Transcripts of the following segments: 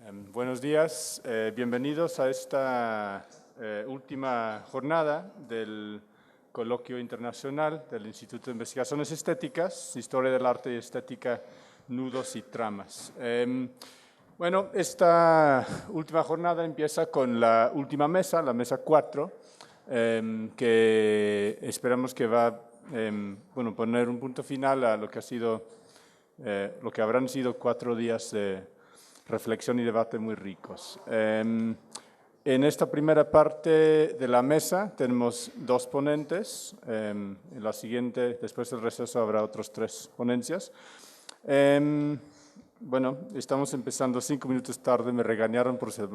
Buenos días, bienvenidos a esta última jornada del Coloquio Internacional del Instituto de Investigaciones Estéticas, Historia del Arte y Estética, Nudos y Tramas. Bueno, esta última jornada empieza con la última mesa, la mesa 4, que esperamos que va a poner un punto final a lo que ha sido, lo que habrán sido 4 días de reflexión y debate muy ricos. En esta primera parte de la mesa tenemos 2 ponentes. En la siguiente, después del receso, habrá otros 3 ponencias. Bueno, estamos empezando 5 minutos tarde, me regañaron por ser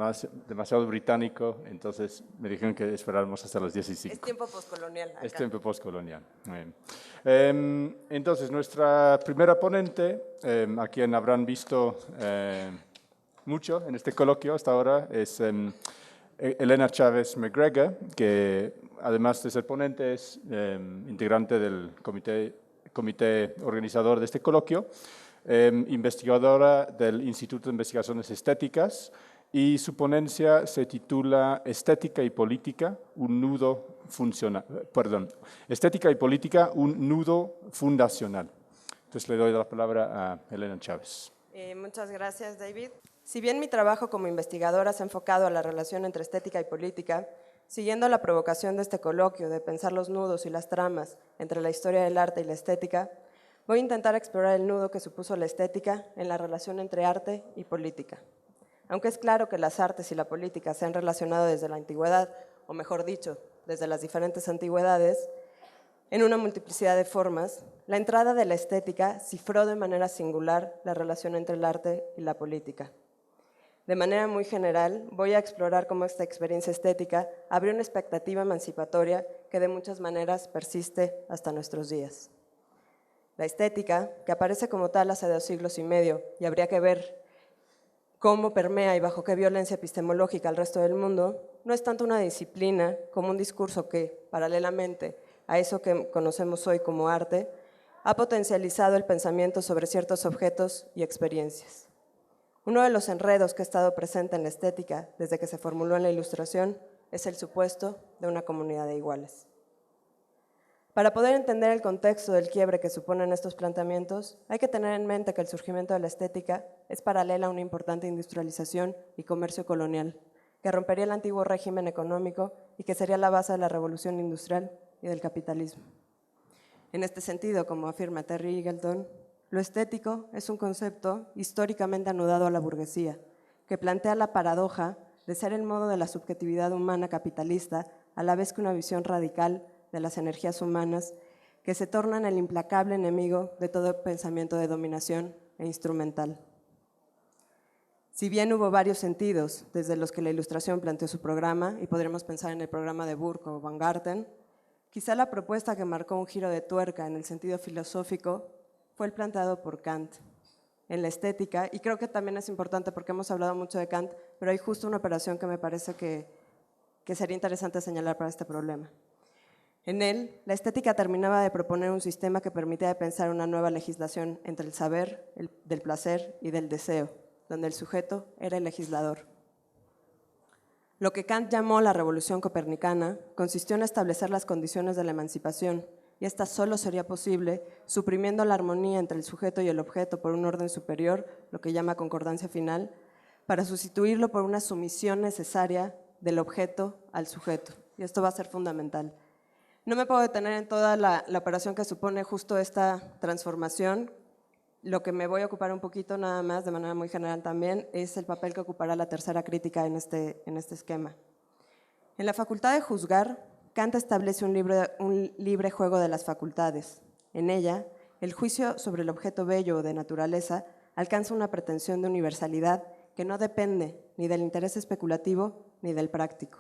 demasiado británico, entonces me dijeron que esperáramos hasta las 10:05. Es tiempo postcolonial. Es tiempo postcolonial. Entonces, nuestra primera ponente, a quien habrán visto mucho en este coloquio hasta ahora, es Elena Chávez McGregor, que además de ser ponente es integrante del comité organizador de este coloquio, investigadora del Instituto de Investigaciones Estéticas, y su ponencia se titula Estética y Política, un nudo Estética y Política, un nudo fundacional. Entonces le doy la palabra a Elena Chávez. Muchas gracias, David. Si bien mi trabajo como investigadora se ha enfocado a la relación entre estética y política, siguiendo la provocación de este coloquio de pensar los nudos y las tramas entre la historia del arte y la estética, voy a intentar explorar el nudo que supuso la estética en la relación entre arte y política. Aunque es claro que las artes y la política se han relacionado desde la antigüedad, o mejor dicho, desde las diferentes antigüedades, en una multiplicidad de formas, la entrada de la estética cifró de manera singular la relación entre el arte y la política. De manera muy general, voy a explorar cómo esta experiencia estética abrió una expectativa emancipatoria que de muchas maneras persiste hasta nuestros días. La estética, que aparece como tal hace 2 siglos y medio, y habría que ver cómo permea y bajo qué violencia epistemológica al resto del mundo, no es tanto una disciplina como un discurso que, paralelamente a eso que conocemos hoy como arte, ha potencializado el pensamiento sobre ciertos objetos y experiencias. Uno de los enredos que ha estado presente en la estética desde que se formuló en la Ilustración es el supuesto de una comunidad de iguales. Para poder entender el contexto del quiebre que suponen estos planteamientos, hay que tener en mente que el surgimiento de la estética es paralela a una importante industrialización y comercio colonial, que rompería el antiguo régimen económico y que sería la base de la revolución industrial y del capitalismo. En este sentido, como afirma Terry Eagleton, lo estético es un concepto históricamente anudado a la burguesía, que plantea la paradoja de ser el modo de la subjetividad humana capitalista, a la vez que una visión radical de las energías humanas que se tornan el implacable enemigo de todo pensamiento de dominación e instrumental. Si bien hubo varios sentidos desde los que la Ilustración planteó su programa, y podríamos pensar en el programa de Burke o Van Garten, quizá la propuesta que marcó un giro de tuerca en el sentido filosófico fue el planteado por Kant en la estética, y creo que también es importante porque hemos hablado mucho de Kant, pero hay justo una operación que me parece que sería interesante señalar para este problema. En él, la estética terminaba de proponer un sistema que permitía pensar una nueva legislación entre el saber, del placer y del deseo, donde el sujeto era el legislador. Lo que Kant llamó la revolución copernicana consistió en establecer las condiciones de la emancipación, y esta solo sería posible suprimiendo la armonía entre el sujeto y el objeto por un orden superior, lo que llama concordancia final, para sustituirlo por una sumisión necesaria del objeto al sujeto. Y esto va a ser fundamental. No me puedo detener en toda la operación que supone justo esta transformación. Lo que me voy a ocupar un poquito nada más, de manera muy general también, es el papel que ocupará la tercera crítica en este esquema. En la facultad de juzgar, Kant establece un libre juego de las facultades. En ella, el juicio sobre el objeto bello o de naturaleza alcanza una pretensión de universalidad que no depende ni del interés especulativo ni del práctico.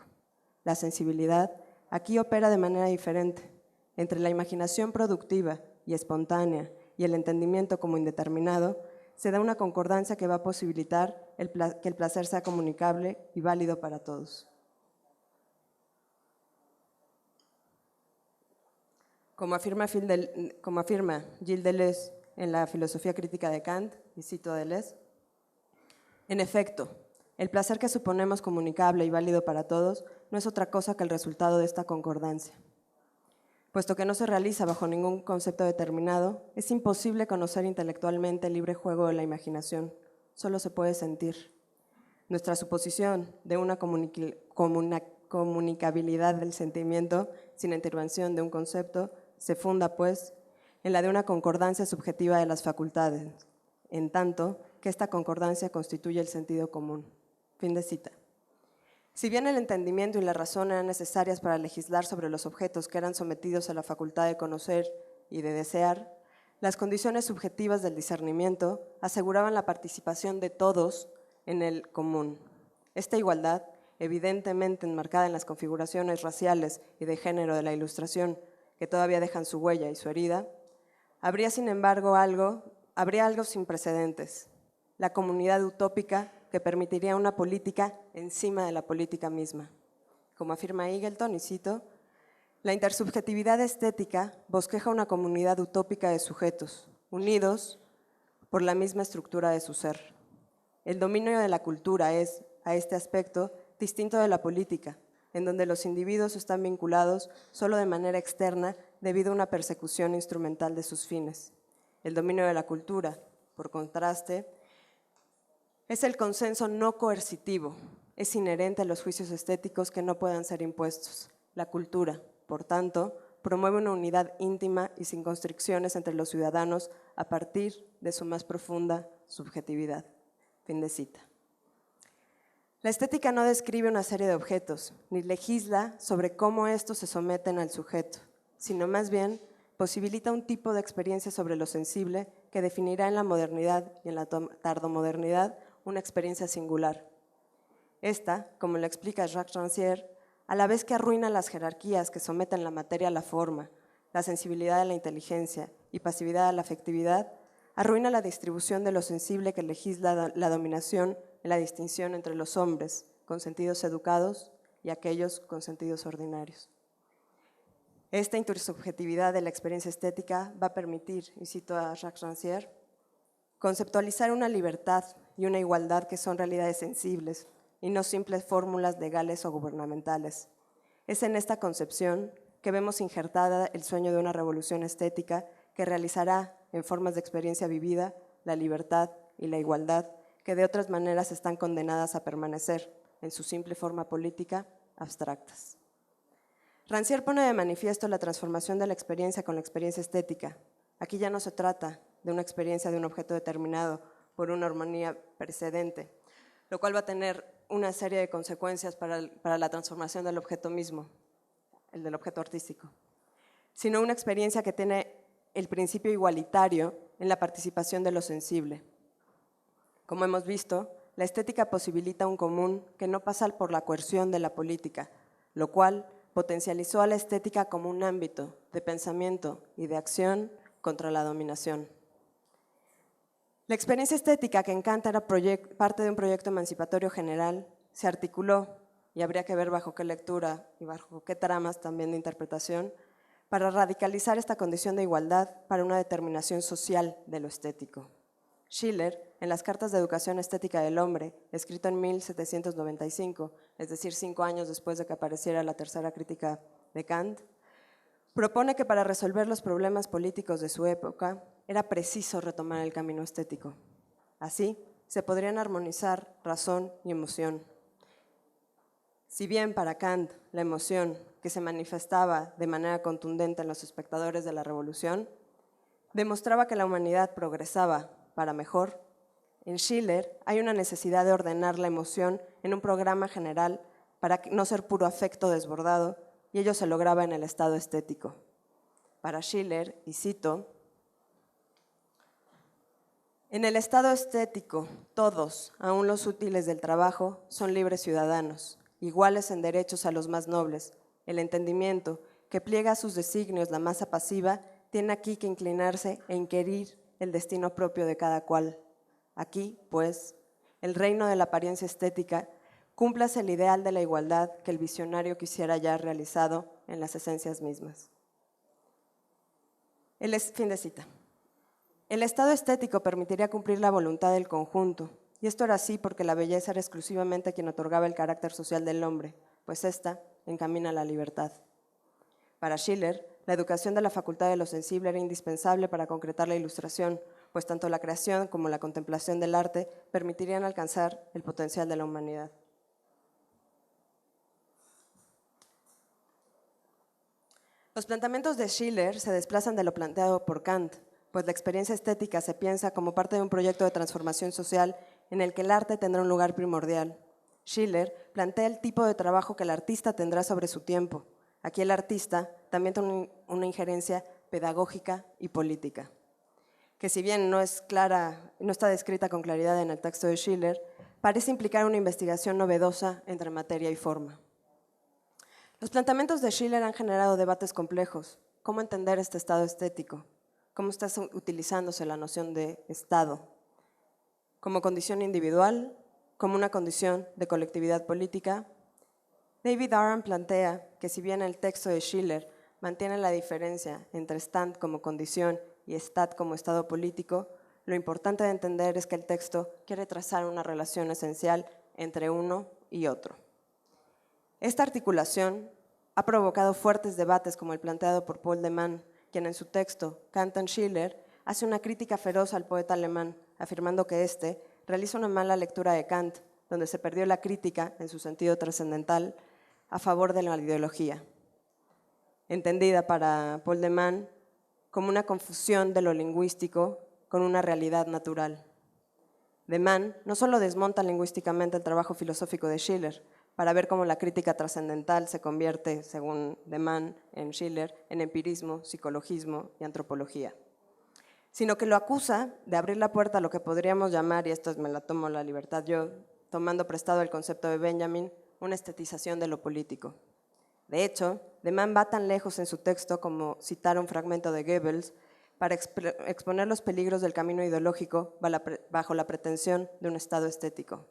La sensibilidad aquí opera de manera diferente. Entre la imaginación productiva y espontánea y el entendimiento como indeterminado, se da una concordancia que va a posibilitar que el placer sea comunicable y válido para todos. Como afirma Gilles Deleuze en la filosofía crítica de Kant, y cito a Deleuze, en efecto, El placer que suponemos comunicable y válido para todos no es otra cosa que el resultado de esta concordancia. Puesto que no se realiza bajo ningún concepto determinado, es imposible conocer intelectualmente el libre juego de la imaginación, solo se puede sentir. Nuestra suposición de una comunicabilidad del sentimiento sin intervención de un concepto se funda, pues, en la de una concordancia subjetiva de las facultades, en tanto que esta concordancia constituye el sentido común. Fin de cita. Si bien el entendimiento y la razón eran necesarias para legislar sobre los objetos que eran sometidos a la facultad de conocer y de desear, las condiciones subjetivas del discernimiento aseguraban la participación de todos en el común. Esta igualdad, evidentemente enmarcada en las configuraciones raciales y de género de la Ilustración, que todavía dejan su huella y su herida, habría algo sin precedentes, la comunidad utópica que permitiría una política encima de la política misma. Como afirma Eagleton, y cito, la intersubjetividad estética bosqueja una comunidad utópica de sujetos, unidos por la misma estructura de su ser. El dominio de la cultura es, a este aspecto, distinto de la política, en donde los individuos están vinculados solo de manera externa debido a una persecución instrumental de sus fines. El dominio de la cultura, por contraste, es el consenso no coercitivo, es inherente a los juicios estéticos que no puedan ser impuestos. La cultura, por tanto, promueve una unidad íntima y sin constricciones entre los ciudadanos a partir de su más profunda subjetividad. Fin de cita. La estética no describe una serie de objetos, ni legisla sobre cómo estos se someten al sujeto, sino más bien posibilita un tipo de experiencia sobre lo sensible que definirá en la modernidad y en la tardomodernidad una experiencia singular. Esta, como lo explica Jacques Rancière, a la vez que arruina las jerarquías que someten la materia a la forma, la sensibilidad a la inteligencia y pasividad a la afectividad, arruina la distribución de lo sensible que legisla la dominación en la distinción entre los hombres con sentidos educados y aquellos con sentidos ordinarios. Esta intersubjetividad de la experiencia estética va a permitir, y cito a Jacques Rancière, conceptualizar una libertad y una igualdad que son realidades sensibles y no simples fórmulas legales o gubernamentales. Es en esta concepción que vemos injertada el sueño de una revolución estética que realizará en formas de experiencia vivida la libertad y la igualdad que de otras maneras están condenadas a permanecer en su simple forma política abstractas. Rancière pone de manifiesto la transformación de la experiencia con la experiencia estética. Aquí ya no se trata de una experiencia de un objeto determinado por una armonía precedente, lo cual va a tener una serie de consecuencias para la transformación del objeto mismo, el del objeto artístico, sino una experiencia que tiene el principio igualitario en la participación de lo sensible. Como hemos visto, la estética posibilita un común que no pasa por la coerción de la política, lo cual potencializó a la estética como un ámbito de pensamiento y de acción contra la dominación. La experiencia estética, que en Kant era parte de un proyecto emancipatorio general, se articuló, y habría que ver bajo qué lectura y bajo qué tramas también de interpretación, para radicalizar esta condición de igualdad para una determinación social de lo estético. Schiller, en las Cartas de Educación Estética del Hombre, escrito en 1795, es decir, 5 años después de que apareciera la tercera crítica de Kant, propone que para resolver los problemas políticos de su época era preciso retomar el camino estético. Así, se podrían armonizar razón y emoción. Si bien para Kant la emoción, que se manifestaba de manera contundente en los espectadores de la revolución, demostraba que la humanidad progresaba para mejor, en Schiller hay una necesidad de ordenar la emoción en un programa general para no ser puro afecto desbordado, y ello se lograba en el estado estético. Para Schiller, y cito, en el estado estético, todos, aun los útiles del trabajo, son libres ciudadanos, iguales en derechos a los más nobles. El entendimiento, que pliega a sus designios la masa pasiva, tiene aquí que inclinarse e inquirir el destino propio de cada cual. Aquí, pues, el reino de la apariencia estética cúmplase el ideal de la igualdad que el visionario quisiera ya realizado en las esencias mismas. Fin de cita. El estado estético permitiría cumplir la voluntad del conjunto, y y esto era así porque la belleza era exclusivamente quien otorgaba el carácter social del hombre, pues ésta encamina a la libertad. Para Schiller, la educación de la facultad de lo sensible era indispensable para concretar la ilustración, pues tanto la creación como la contemplación del arte permitirían alcanzar el potencial de la humanidad. Los planteamientos de Schiller se desplazan de lo planteado por Kant, pues la experiencia estética se piensa como parte de un proyecto de transformación social en el que el arte tendrá un lugar primordial. Schiller plantea el tipo de trabajo que el artista tendrá sobre su tiempo. Aquí el artista también tiene una injerencia pedagógica y política, que si bien no es clara, no está descrita con claridad en el texto de Schiller, parece implicar una investigación novedosa entre materia y forma. Los planteamientos de Schiller han generado debates complejos. ¿Cómo entender este estado estético? ¿Cómo está utilizándose la noción de estado? ¿Como condición individual? ¿Como una condición de colectividad política? David Aram plantea que si bien el texto de Schiller mantiene la diferencia entre Stand como condición y Stat como estado político, lo importante de entender es que el texto quiere trazar una relación esencial entre uno y otro. Esta articulación ha provocado fuertes debates como el planteado por Paul de Man, quien en su texto Kant und Schiller hace una crítica feroz al poeta alemán, afirmando que éste realiza una mala lectura de Kant, donde se perdió la crítica en su sentido trascendental a favor de la ideología, entendida para Paul de Man como una confusión de lo lingüístico con una realidad natural. De Man no solo desmonta lingüísticamente el trabajo filosófico de Schiller, para ver cómo la crítica trascendental se convierte, según de Man en Schiller, en empirismo, psicologismo y antropología, sino que lo acusa de abrir la puerta a lo que podríamos llamar, y esto me la tomo la libertad yo, tomando prestado el concepto de Benjamin, una estetización de lo político. De hecho, de Man va tan lejos en su texto como citar un fragmento de Goebbels para exponer los peligros del camino ideológico bajo la pretensión de un estado estético,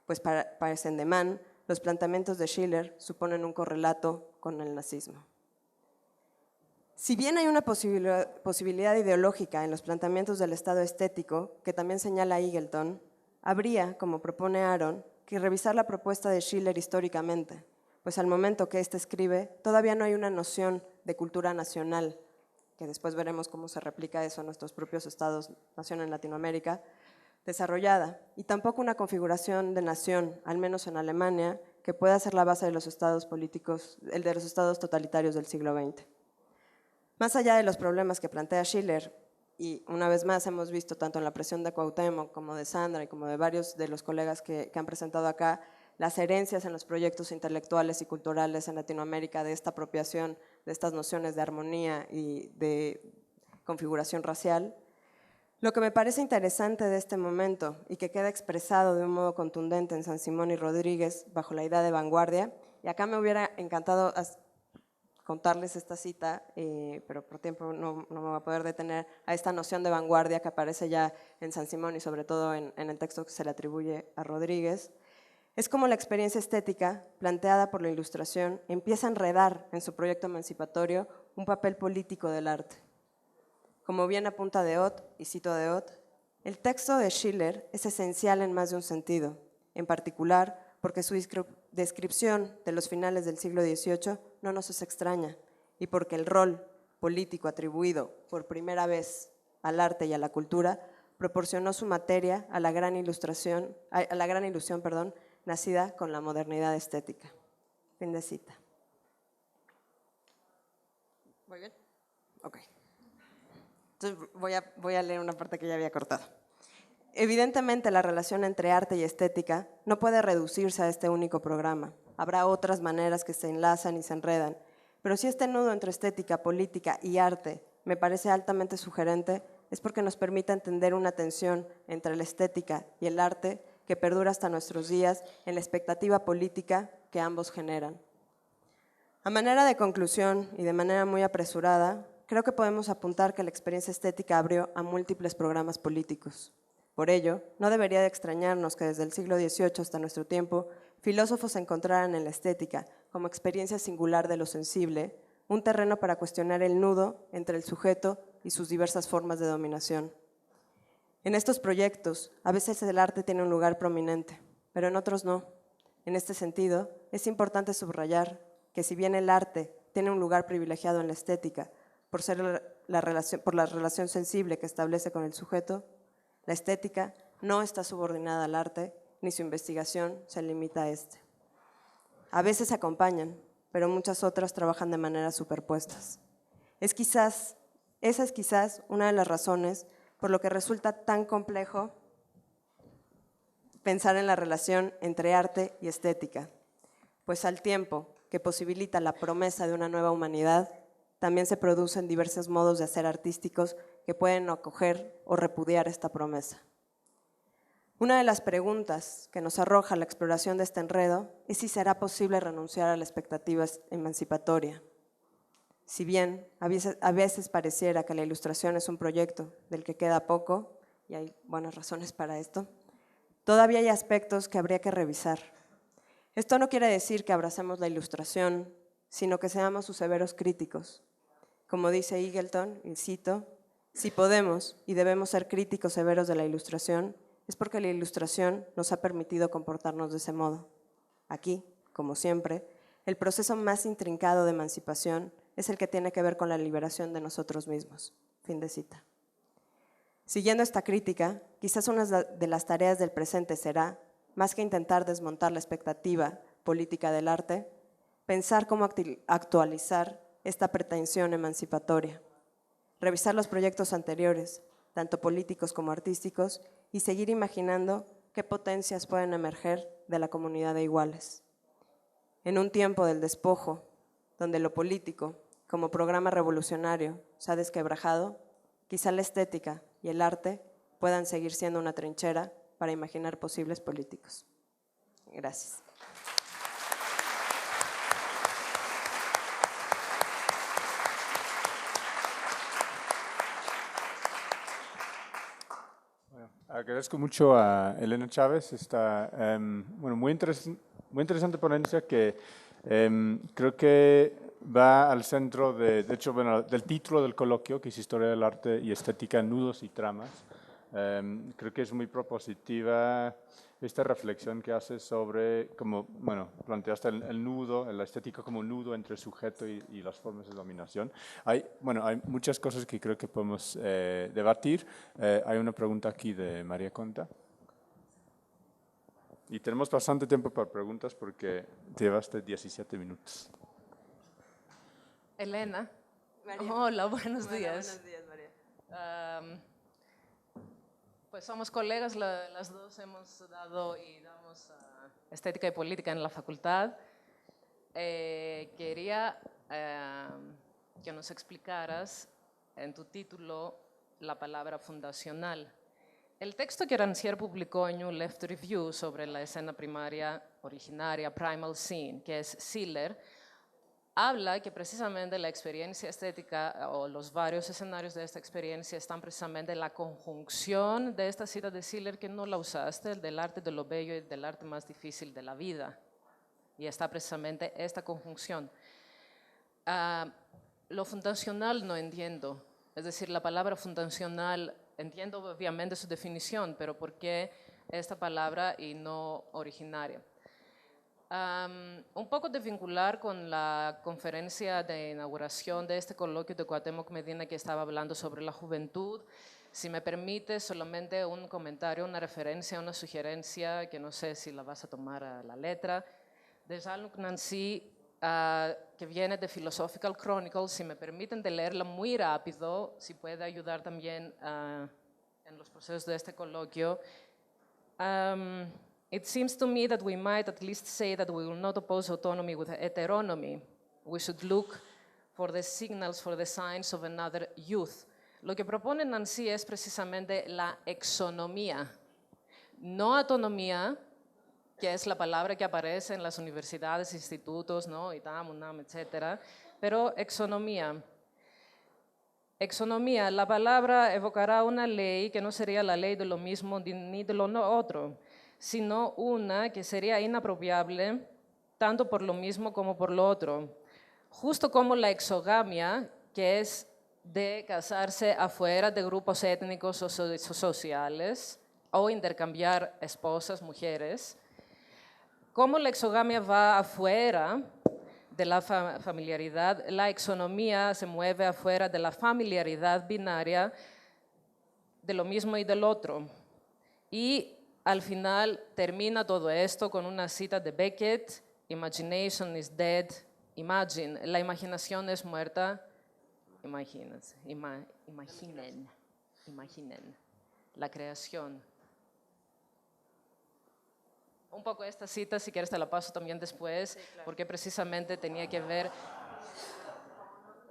pues para de Man, los planteamientos de Schiller suponen un correlato con el nazismo. Si bien hay una posibilidad ideológica en los planteamientos del estado estético, que también señala Eagleton, habría, como propone Aron, que revisar la propuesta de Schiller históricamente, pues al momento que éste escribe, todavía no hay una noción de cultura nacional, que después veremos cómo se replica eso en nuestros propios estados-nación en Latinoamérica, desarrollada, y tampoco una configuración de nación, al menos en Alemania, que pueda ser la base de los estados políticos, el de los estados totalitarios del siglo XX. Más allá de los problemas que plantea Schiller, y una vez más hemos visto tanto en la presión de Cuauhtémoc como de Sandra y como de varios de los colegas que han presentado acá, las herencias en los proyectos intelectuales y culturales en Latinoamérica de esta apropiación de estas nociones de armonía y de configuración racial. Lo que me parece interesante de este momento y que queda expresado de un modo contundente en San Simón y Rodríguez bajo la idea de vanguardia, y acá me hubiera encantado contarles esta cita, pero por tiempo no me voy a poder detener a esta noción de vanguardia que aparece ya en San Simón y sobre todo en el texto que se le atribuye a Rodríguez. Es como la experiencia estética planteada por la Ilustración empieza a enredar en su proyecto emancipatorio un papel político del arte. Como bien apunta de Ott, y cito de Ott, el texto de Schiller es esencial en más de un sentido, en particular porque su descripción de los finales del siglo XVIII no nos es extraña y porque el rol político atribuido por primera vez al arte y a la cultura proporcionó su materia a la gran ilusión, nacida con la modernidad estética. Fin de cita. ¿Voy bien? Ok. Entonces voy a leer una parte que ya había cortado. Evidentemente, la relación entre arte y estética no puede reducirse a este único programa. Habrá otras maneras que se enlazan y se enredan, pero si este nudo entre estética, política y arte me parece altamente sugerente, es porque nos permite entender una tensión entre la estética y el arte que perdura hasta nuestros días en la expectativa política que ambos generan. A manera de conclusión y de manera muy apresurada, creo que podemos apuntar que la experiencia estética abrió a múltiples programas políticos. Por ello, no debería de extrañarnos que desde el siglo XVIII hasta nuestro tiempo, filósofos encontraran en la estética, como experiencia singular de lo sensible, un terreno para cuestionar el nudo entre el sujeto y sus diversas formas de dominación. En estos proyectos, a veces el arte tiene un lugar prominente, pero en otros no. En este sentido, es importante subrayar que si bien el arte tiene un lugar privilegiado en la estética por la relación sensible que establece con el sujeto, la estética no está subordinada al arte, ni su investigación se limita a este. A veces se acompañan, pero muchas otras trabajan de maneras superpuestas. Esa es quizás una de las razones por lo que resulta tan complejo pensar en la relación entre arte y estética, pues al tiempo que posibilita la promesa de una nueva humanidad, también se producen diversos modos de hacer artísticos que pueden acoger o repudiar esta promesa. Una de las preguntas que nos arroja la exploración de este enredo es si será posible renunciar a la expectativa emancipatoria. Si bien a veces pareciera que la ilustración es un proyecto del que queda poco, y hay buenas razones para esto, todavía hay aspectos que habría que revisar. Esto no quiere decir que abracemos la ilustración, sino que seamos sus severos críticos. Como dice Eagleton, y cito, si podemos y debemos ser críticos severos de la ilustración, es porque la ilustración nos ha permitido comportarnos de ese modo. Aquí, como siempre, el proceso más intrincado de emancipación es el que tiene que ver con la liberación de nosotros mismos. Fin de cita. Siguiendo esta crítica, quizás una de las tareas del presente será, más que intentar desmontar la expectativa política del arte, pensar cómo actualizar esta pretensión emancipatoria, revisar los proyectos anteriores, tanto políticos como artísticos, y seguir imaginando qué potencias pueden emerger de la comunidad de iguales. En un tiempo del despojo, donde lo político, como programa revolucionario, se ha desquebrajado, quizá la estética y el arte puedan seguir siendo una trinchera para imaginar posibles políticos. Gracias. Bueno, agradezco mucho a Elena Chávez, esta muy interesante ponencia que creo que va al centro de hecho, del título del coloquio, que es Historia del Arte y Estética, Nudos y Tramas. Creo que es muy propositiva esta reflexión que hace sobre, como, planteaste el nudo, la estética como un nudo entre el sujeto y las formas de dominación. Hay muchas cosas que creo que podemos debatir. Hay una pregunta aquí de María Conta. Y tenemos bastante tiempo para preguntas porque llevaste 17 minutos. Elena. María. Hola, buenos días. Buenos días, María. Pues somos colegas, las dos hemos dado y damos estética y política en la facultad. Quería que nos explicaras en tu título la palabra fundacional. El texto que Rancière publicó en New Left Review sobre la escena primaria originaria, Primal Scene, que es Siller, habla que precisamente la experiencia estética o los varios escenarios de esta experiencia están precisamente en la conjunción de esta cita de Siller que no la usaste, del arte de lo bello y del arte más difícil de la vida. Y está precisamente esta conjunción. Lo fundacional no entiendo, es decir, la palabra fundacional, entiendo obviamente su definición, pero ¿por qué esta palabra y no originaria? Un poco de vincular con la conferencia de inauguración de este coloquio de Cuauhtémoc Medina que estaba hablando sobre la juventud. Si me permite, solamente un comentario, una referencia, una sugerencia, que no sé si la vas a tomar a la letra, de Jean-Luc Nancy, que viene de Philosophical Chronicles. Si me permiten de leerla muy rápido, si puede ayudar también en los procesos de este coloquio. It seems to me that we might at least say that we will not oppose autonomy with heteronomy. We should look for the signals, for the signs of another youth. Lo que propone Nancy es precisamente la exonomía, no autonomía, que es la palabra que aparece en las universidades, institutos, ¿no? ITAM, UNAM, etc. Pero exonomía. Exonomía, la palabra evocará una ley que no sería la ley de lo mismo ni de lo otro, sino una que sería inapropiable tanto por lo mismo como por lo otro. Justo como la exogamia, que es de casarse afuera de grupos étnicos o sociales o intercambiar esposas, mujeres. Como la exogamia va afuera de la familiaridad, la exonomía se mueve afuera de la familiaridad binaria de lo mismo y del otro. Y al final termina todo esto con una cita de Beckett: "Imagination is dead, imagine". La imaginación es muerta. Imagínense, imaginen la creación. Un poco esta cita, si quieres te la paso también después, sí, claro, porque precisamente tenía que ver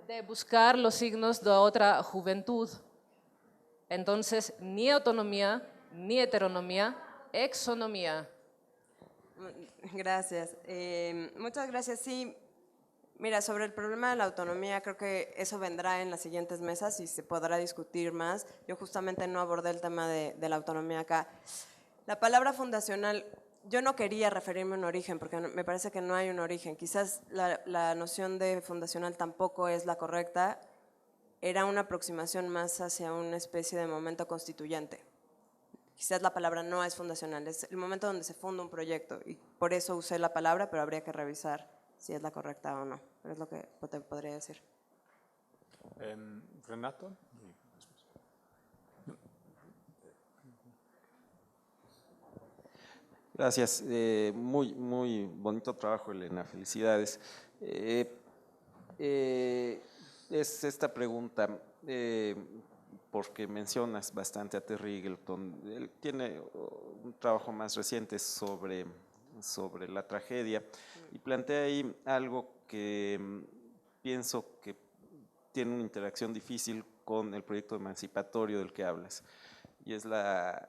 de buscar los signos de otra juventud. Entonces, ni autonomía, ni heteronomía, exonomía. Gracias. Muchas gracias. Sí, mira, sobre el problema de la autonomía, creo que eso vendrá en las siguientes mesas y se podrá discutir más. Yo justamente no abordé el tema de la autonomía acá. La palabra fundacional, yo no quería referirme a un origen, porque me parece que no hay un origen. Quizás la noción de fundacional tampoco es la correcta. Era una aproximación más hacia una especie de momento constituyente. Quizás la palabra no es fundacional, es el momento donde se funda un proyecto, y por eso usé la palabra, pero habría que revisar si es la correcta o no. Pero es lo que te podría decir. Renato. Gracias. Muy bonito trabajo, Elena. Felicidades. Es esta pregunta, porque mencionas bastante a Terry Eagleton. Él tiene un trabajo más reciente sobre la tragedia y plantea ahí algo que pienso que tiene una interacción difícil con el proyecto emancipatorio del que hablas, y es la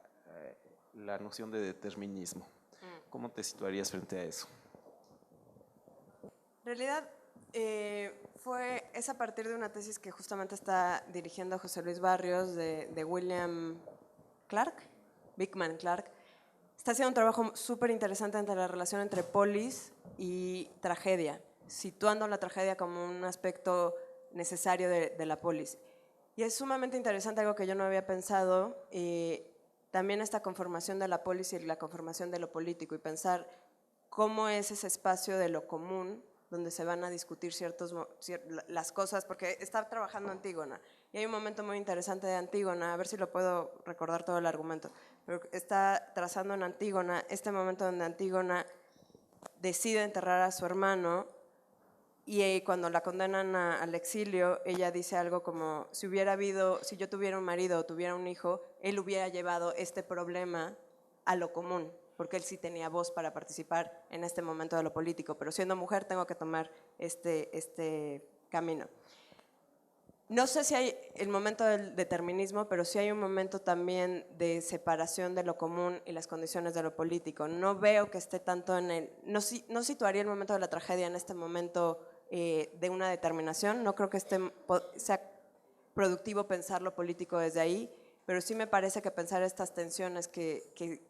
noción de determinismo. ¿Cómo te situarías frente a eso? En realidad, es a partir de una tesis que justamente está dirigiendo José Luis Barrios de William Clark, Beekman Clark. Está haciendo un trabajo súper interesante entre la relación entre polis y tragedia, situando la tragedia como un aspecto necesario de la polis. Y es sumamente interesante, algo que yo no había pensado, también esta conformación de la polis y la conformación de lo político, y pensar cómo es ese espacio de lo común donde se van a discutir las cosas, porque está trabajando Antígona, y hay un momento muy interesante de Antígona, a ver si lo puedo recordar todo el argumento, pero está trazando en Antígona este momento donde Antígona decide enterrar a su hermano, y cuando la condenan al exilio, ella dice algo como: si yo tuviera un marido o tuviera un hijo, él hubiera llevado este problema a lo común, porque él sí tenía voz para participar en este momento de lo político, pero siendo mujer tengo que tomar este camino. No sé si hay el momento del determinismo, pero sí hay un momento también de separación de lo común y las condiciones de lo político. No veo que esté tanto no situaría el momento de la tragedia en este momento de una determinación. No creo que sea productivo pensar lo político desde ahí, pero sí me parece que pensar estas tensiones que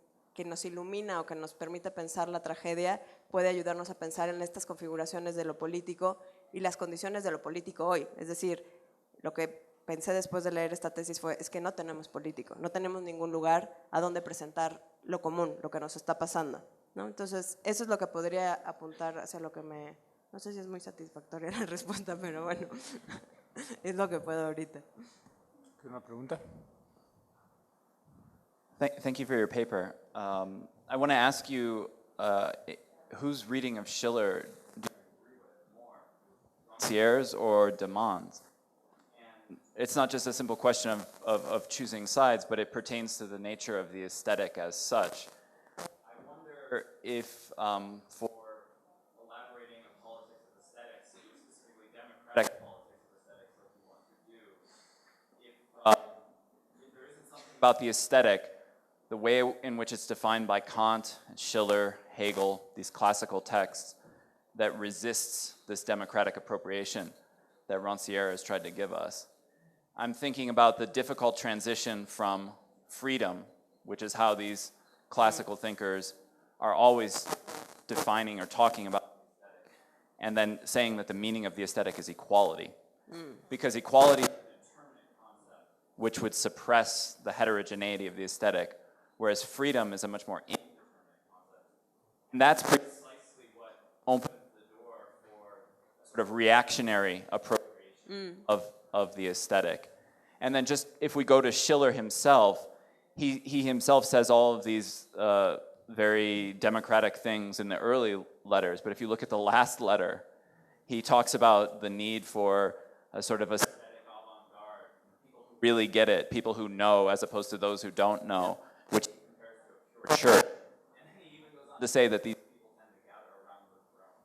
nos ilumina o que nos permite pensar la tragedia puede ayudarnos a pensar en estas configuraciones de lo político y las condiciones de lo político hoy. Es decir, lo que pensé después de leer esta tesis es que no tenemos político, no tenemos ningún lugar a donde presentar lo común, lo que nos está pasando, ¿no? Entonces, eso es lo que podría apuntar hacia lo que no sé si es muy satisfactoria la respuesta, pero bueno, es lo que puedo ahorita. ¿Una pregunta? Thank you for your paper. I want to ask you, whose reading of Schiller do you agree with more, Rancière's or de Man's? And it's not just a simple question of choosing sides, but it pertains to the nature of the aesthetic as such. I wonder if, for elaborating on politics of aesthetics, specifically democratic politics of aesthetics, like you want to do, if there isn't something about the aesthetic, the way in which it's defined by Kant, Schiller, Hegel, these classical texts, that resists this democratic appropriation that Rancière has tried to give us. I'm thinking about the difficult transition from freedom, which is how these classical thinkers are always defining or talking about the aesthetic, and then saying that the meaning of the aesthetic is equality. Because equality is a which would suppress the heterogeneity of the aesthetic, whereas freedom is a much more and that's precisely what opens the door for sort of reactionary appropriation of the aesthetic. And then just, if we go to Schiller himself, he himself says all of these very democratic things in the early letters, but if you look at the last letter, he talks about the need for a sort of aesthetic avant-garde, people who really get it, people who know, as opposed to those who don't know, which for sure. And then he even goes on to say that these people tend to gather around the throne.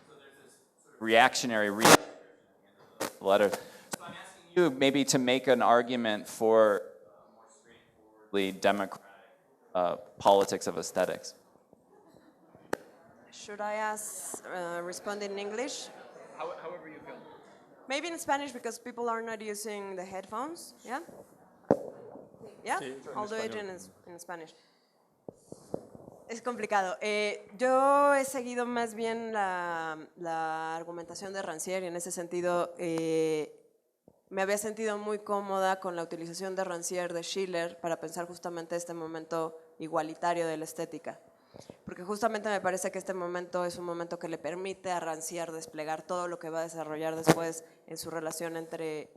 So there's this sort of reactionary at the end of the letter. So I'm asking you maybe to make an argument for more straightforwardly democratic politics of aesthetics. Should I respond in English? However you feel. Maybe in Spanish because people are not using the headphones. Yeah? Yeah? Sí, en I'll do it español. in Spanish. Es complicado. Yo he seguido más bien la argumentación de Rancière y en ese sentido me había sentido muy cómoda con la utilización de Rancière de Schiller para pensar justamente este momento igualitario de la estética. Porque justamente me parece que este momento es un momento que le permite a Rancière desplegar todo lo que va a desarrollar después en su relación entre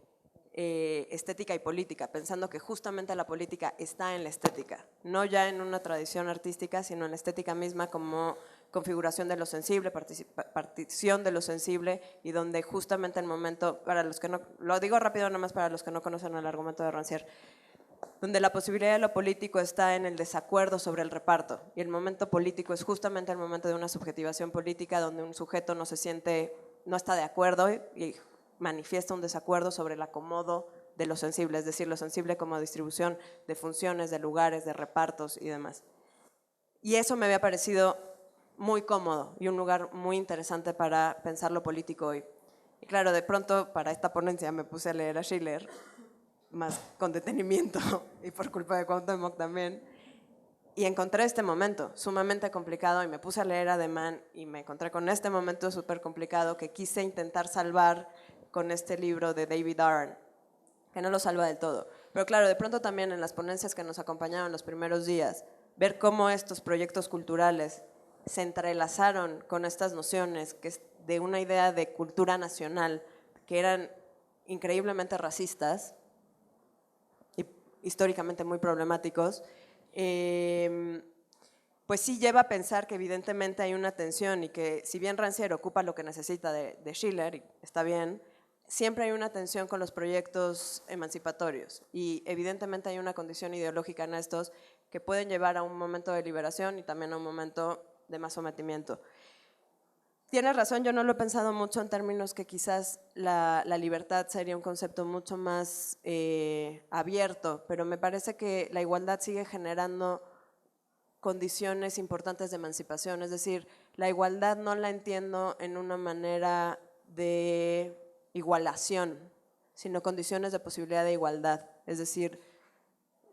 estética y política, pensando que justamente la política está en la estética, no ya en una tradición artística, sino en la estética misma como configuración de lo sensible, partición de lo sensible, y donde justamente el momento, para los que no, lo digo rápido nomás para los que no conocen el argumento de Rancière, donde la posibilidad de lo político está en el desacuerdo sobre el reparto, y el momento político es justamente el momento de una subjetivación política donde un sujeto no se siente, no está de acuerdo y manifiesta un desacuerdo sobre el acomodo de lo sensible, es decir, lo sensible como distribución de funciones, de lugares, de repartos y demás. Y eso me había parecido muy cómodo y un lugar muy interesante para pensar lo político hoy. Y claro, de pronto para esta ponencia me puse a leer a Schiller, más con detenimiento y por culpa de Cuauhtémoc también, y encontré este momento sumamente complicado y me puse a leer Ademán y me encontré con este momento súper complicado que quise intentar salvar con este libro de David Arn, que no lo salva del todo. Pero claro, de pronto también en las ponencias que nos acompañaron los primeros días, ver cómo estos proyectos culturales se entrelazaron con estas nociones que es de una idea de cultura nacional que eran increíblemente racistas y históricamente muy problemáticos, pues sí lleva a pensar que evidentemente hay una tensión y que si bien Rancière ocupa lo que necesita de Schiller, y está bien, siempre hay una tensión con los proyectos emancipatorios y evidentemente hay una condición ideológica en estos que pueden llevar a un momento de liberación y también a un momento de más sometimiento. Tienes razón, yo no lo he pensado mucho en términos que quizás la libertad sería un concepto mucho más abierto, pero me parece que la igualdad sigue generando condiciones importantes de emancipación, es decir, la igualdad no la entiendo en una manera de igualación, sino condiciones de posibilidad de igualdad, es decir,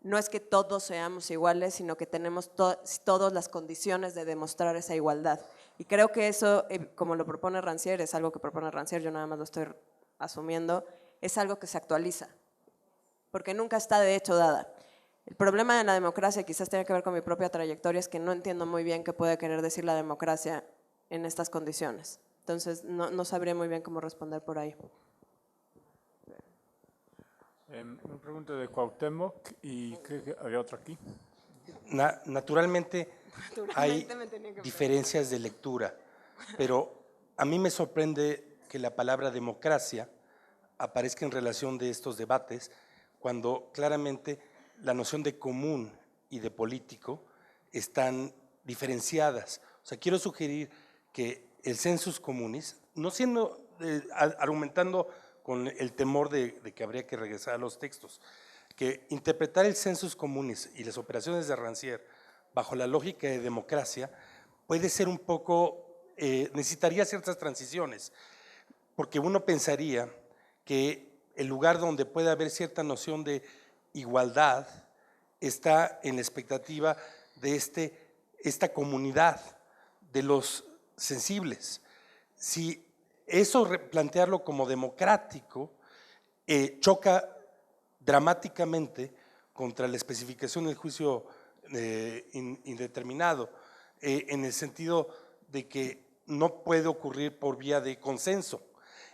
no es que todos seamos iguales, sino que tenemos todas las condiciones de demostrar esa igualdad. Y creo que eso, como lo propone Rancière, es algo que propone Rancière, yo nada más lo estoy asumiendo, es algo que se actualiza, porque nunca está de hecho dada. El problema de la democracia, quizás tiene que ver con mi propia trayectoria, es que no entiendo muy bien qué puede querer decir la democracia en estas condiciones. Entonces, no sabría muy bien cómo responder por ahí. Una pregunta de Cuauhtémoc y creo que había otra aquí. Naturalmente hay diferencias de lectura, pero a mí me sorprende que la palabra democracia aparezca en relación de estos debates cuando claramente la noción de común y de político están diferenciadas. O sea, quiero sugerir que el sensus communis, no siendo argumentando con el temor de que habría que regresar a los textos, que interpretar el sensus communis y las operaciones de Rancière bajo la lógica de democracia puede ser un poco, necesitaría ciertas transiciones, porque uno pensaría que el lugar donde puede haber cierta noción de igualdad está en la expectativa de esta comunidad de los sensibles. Si eso plantearlo como democrático choca dramáticamente contra la especificación del juicio indeterminado, en el sentido de que no puede ocurrir por vía de consenso.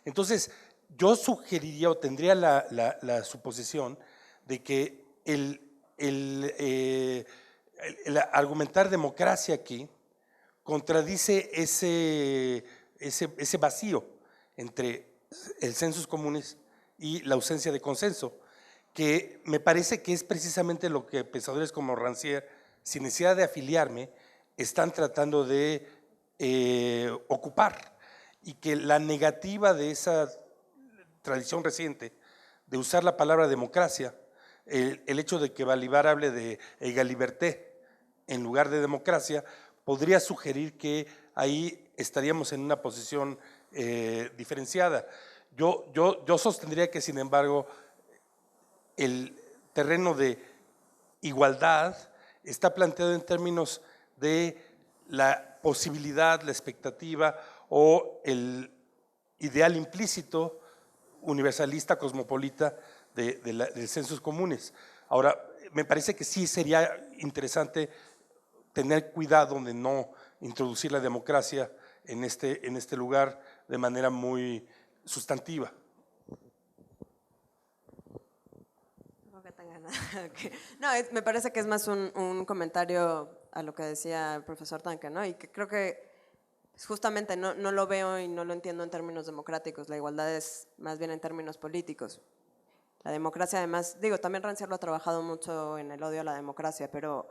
Entonces, yo sugeriría o tendría la suposición de que el argumentar democracia aquí contradice ese vacío entre el sensus communis y la ausencia de consenso, que me parece que es precisamente lo que pensadores como Rancière, sin necesidad de afiliarme, están tratando de ocupar, y que la negativa de esa tradición reciente de usar la palabra democracia, el hecho de que Balibar hable de égalité en lugar de democracia, podría sugerir que ahí estaríamos en una posición diferenciada. Yo sostendría que, sin embargo, el terreno de igualdad está planteado en términos de la posibilidad, la expectativa o el ideal implícito universalista, cosmopolita del sensus comunes. Ahora, me parece que sí sería interesante tener cuidado de no introducir la democracia en este lugar de manera muy sustantiva. No, me parece que es más un comentario a lo que decía el profesor Tanque, ¿no? Y que creo que justamente no lo veo y no lo entiendo en términos democráticos. La igualdad es más bien en términos políticos. La democracia, además, digo, también Rancière lo ha trabajado mucho en el odio a la democracia, pero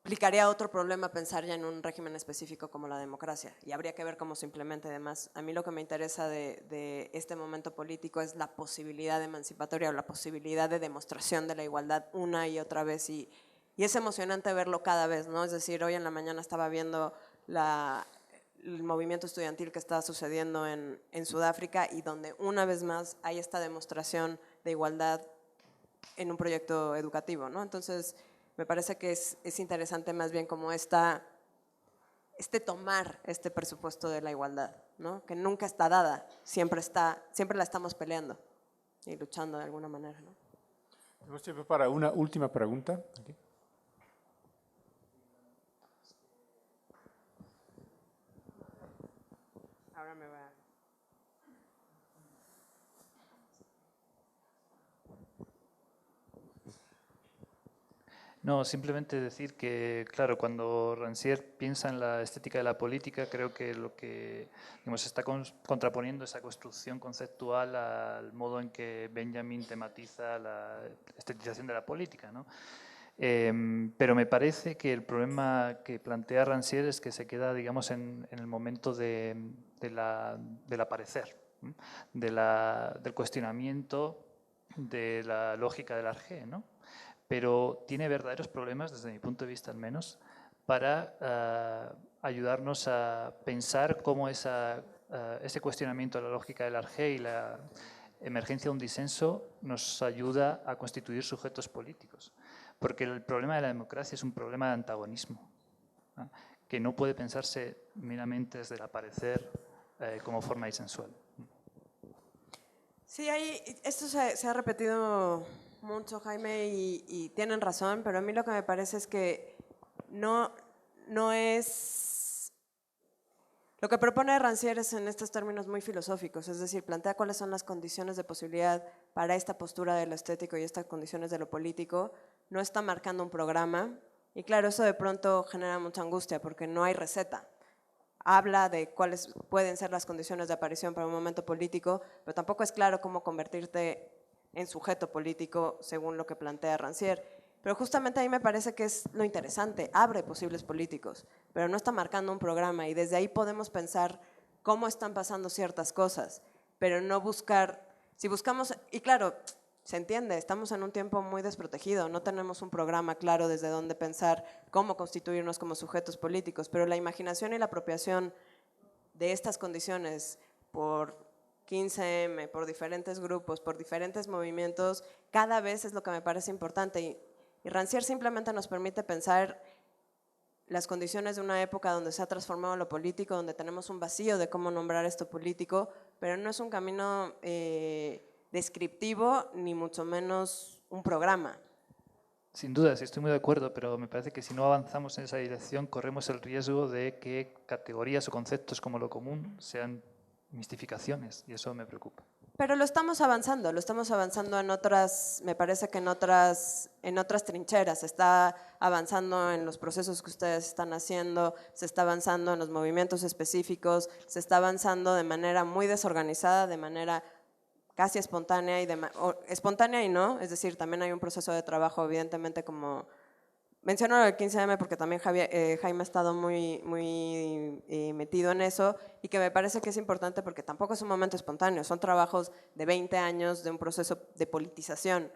implicaría otro problema pensar ya en un régimen específico como la democracia, y habría que ver cómo se implementa. Además, a mí lo que me interesa de este momento político es la posibilidad emancipatoria o la posibilidad de demostración de la igualdad una y otra vez, y es emocionante verlo cada vez, ¿no? Es decir, hoy en la mañana estaba viendo el movimiento estudiantil que está sucediendo en Sudáfrica, y donde una vez más hay esta demostración de igualdad en un proyecto educativo, ¿no? Entonces, me parece que es interesante más bien como tomar este presupuesto de la igualdad, ¿no? Que nunca está dada, siempre la estamos peleando y luchando de alguna manera, ¿no? Tenemos tiempo para una última pregunta. Aquí. Ahora me va. No, simplemente decir que, claro, cuando Rancière piensa en la estética de la política, creo que lo que está contraponiendo esa construcción conceptual al modo en que Benjamin tematiza la estetización de la política, ¿no? Pero me parece que el problema que plantea Rancière es que se queda, digamos, en el momento del aparecer, ¿no? Del cuestionamiento de la lógica del Arjé, ¿no? Pero tiene verdaderos problemas, desde mi punto de vista al menos, para ayudarnos a pensar cómo ese cuestionamiento de la lógica del Arjé y la emergencia de un disenso nos ayuda a constituir sujetos políticos. Porque el problema de la democracia es un problema de antagonismo, ¿no? Que no puede pensarse meramente desde el aparecer como forma disensual. Sí, esto se ha repetido mucho, Jaime, y tienen razón, pero a mí lo que me parece es que no es... Lo que propone Rancière es en estos términos muy filosóficos, es decir, plantea cuáles son las condiciones de posibilidad para esta postura de lo estético y estas condiciones de lo político. No está marcando un programa, y claro, eso de pronto genera mucha angustia porque no hay receta. Habla de cuáles pueden ser las condiciones de aparición para un momento político, pero tampoco es claro cómo convertirte en sujeto político según lo que plantea Rancière. Pero justamente ahí me parece que es lo interesante, abre posibles políticos, pero no está marcando un programa, y desde ahí podemos pensar cómo están pasando ciertas cosas, pero no buscar, si buscamos, y claro, se entiende, estamos en un tiempo muy desprotegido, no tenemos un programa claro desde donde pensar cómo constituirnos como sujetos políticos, pero la imaginación y la apropiación de estas condiciones por 15M, por diferentes grupos, por diferentes movimientos, cada vez es lo que me parece importante, y Rancière simplemente nos permite pensar las condiciones de una época donde se ha transformado lo político, donde tenemos un vacío de cómo nombrar esto político, pero no es un camino de descriptivo ni mucho menos un programa. Sin duda, sí, estoy muy de acuerdo, pero me parece que si no avanzamos en esa dirección corremos el riesgo de que categorías o conceptos como lo común sean mistificaciones, y eso me preocupa. Pero lo estamos avanzando en otras, me parece que en otras trincheras. Se está avanzando en los procesos que ustedes están haciendo, se está avanzando en los movimientos específicos, se está avanzando de manera muy desorganizada, de manera casi espontánea espontánea y no, es decir, también hay un proceso de trabajo, evidentemente, como menciono el 15M porque también Jaime ha estado muy metido en eso y que me parece que es importante porque tampoco es un momento espontáneo, son trabajos de 20 años de un proceso de politización.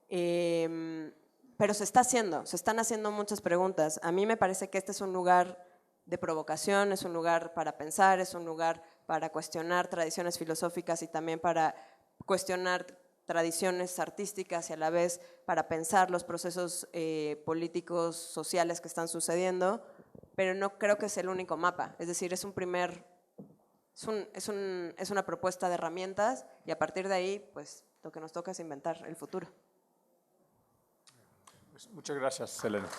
Pero se están haciendo muchas preguntas. A mí me parece que este es un lugar de provocación, es un lugar para pensar, es un lugar para cuestionar tradiciones filosóficas y también para cuestionar tradiciones artísticas y a la vez para pensar los procesos políticos, sociales que están sucediendo, pero no creo que es el único mapa. Es decir, es una propuesta de herramientas y a partir de ahí, pues, lo que nos toca es inventar el futuro. Pues muchas gracias, Elena.